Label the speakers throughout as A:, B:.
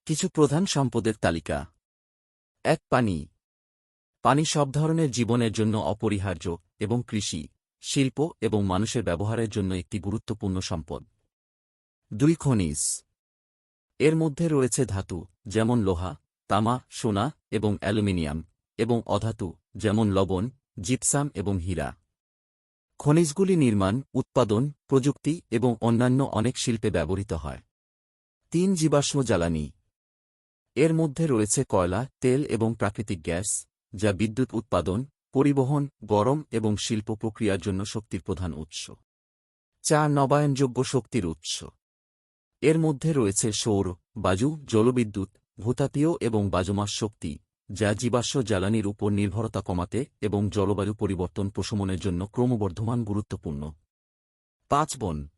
A: কিছু প্রধান সম্পদের তালিকা। ১. পানি। পানি সব ধরনের জীবনের জন্য অপরিহার্য এবং কৃষি, শিল্প এবং মানুষের ব্যবহারের জন্য একটি গুরুত্বপূর্ণ সম্পদ। ২. খনিজ। এর মধ্যে রয়েছে ধাতু, যেমন লোহা, তামা, সোনা এবং অ্যালুমিনিয়াম, এবং অধাতু, যেমন লবণ, জিপসাম এবং হীরা। খনিজগুলি নির্মাণ, উৎপাদন, প্রযুক্তি এবং অন্যান্য অনেক শিল্পে ব্যবহৃত হয়। ৩. জীবাশ্ম জ্বালানি। এর মধ্যে রয়েছে কয়লা, তেল এবং প্রাকৃতিক গ্যাস, যা বিদ্যুৎ উৎপাদন, পরিবহন, গরম এবং শিল্প প্রক্রিয়ার জন্য শক্তির প্রধান উৎস। ৪. নবায়নযোগ্য শক্তির উৎস। এর মধ্যে রয়েছে সৌর, বায়ু, জলবিদ্যুৎ, ভূতাপীয় এবং বায়োমাস শক্তি, যা জীবাশ্ম জ্বালানির উপর নির্ভরতা কমাতে এবং জলবায়ু পরিবর্তন প্রশমনের জন্য ক্রমবর্ধমান গুরুত্বপূর্ণ। ৫. বন।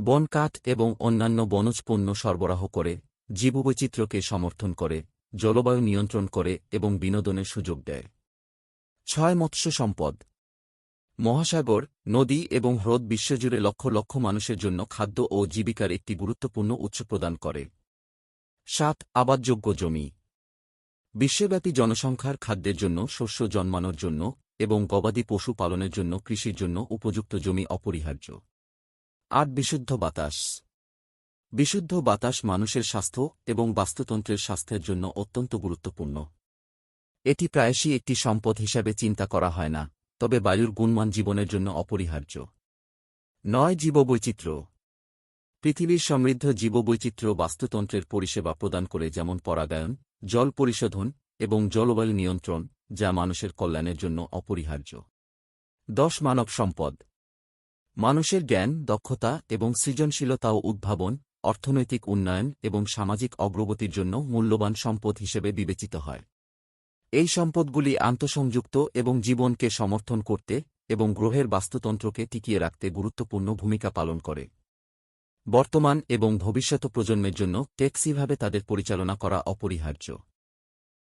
A: বন কাঠ এবং অন্যান্য বনজ পণ্য সরবরাহ করে, জীববৈচিত্র্যকে সমর্থন করে, জলবায়ু নিয়ন্ত্রণ করে এবং বিনোদনের সুযোগ দেয়। ৬. মৎস্য সম্পদ। মহাসাগর, নদী এবং হ্রদ বিশ্বজুড়ে লক্ষ লক্ষ মানুষের জন্য খাদ্য ও জীবিকার একটি গুরুত্বপূর্ণ উৎস প্রদান করে। ৭. আবাদযোগ্য জমি। বিশ্বব্যাপী জনসংখ্যার খাদ্যের জন্য, শস্য জন্মানোর জন্য এবং গবাদি পশু পালনের জন্য কৃষির জন্য উপযুক্ত জমি অপরিহার্য। ৮. বিশুদ্ধ বাতাস। বিশুদ্ধ বাতাস মানুষের স্বাস্থ্য এবং বাস্তুতন্ত্রের স্বাস্থ্যের জন্য অত্যন্ত গুরুত্বপূর্ণ। এটি প্রায়শই একটি সম্পদ হিসাবে চিন্তা করা হয় না, তবে বায়ুর গুণমান জীবনের জন্য অপরিহার্য। ৯. জীববৈচিত্র্য। পৃথিবীর সমৃদ্ধ জীববৈচিত্র্য বাস্তুতন্ত্রের পরিষেবা প্রদান করে, যেমন পরাগায়ন, জল পরিশোধন এবং জলবায়ু নিয়ন্ত্রণ, যা মানুষের কল্যাণের জন্য অপরিহার্য। ১০. মানব সম্পদ। মানুষের জ্ঞান, দক্ষতা এবং সৃজনশীলতা ও উদ্ভাবন, অর্থনৈতিক উন্নয়ন এবং সামাজিক অগ্রগতির জন্য মূল্যবান সম্পদ হিসেবে বিবেচিত হয়। এই সম্পদগুলি আন্তঃসংযুক্ত এবং জীবনকে সমর্থন করতে এবং গ্রহের বাস্তুতন্ত্রকে টিকিয়ে রাখতে গুরুত্বপূর্ণ ভূমিকা পালন করে। বর্তমান এবং ভবিষ্যৎ প্রজন্মের জন্য টেকসইভাবে তাদের পরিচালনা করা অপরিহার্য।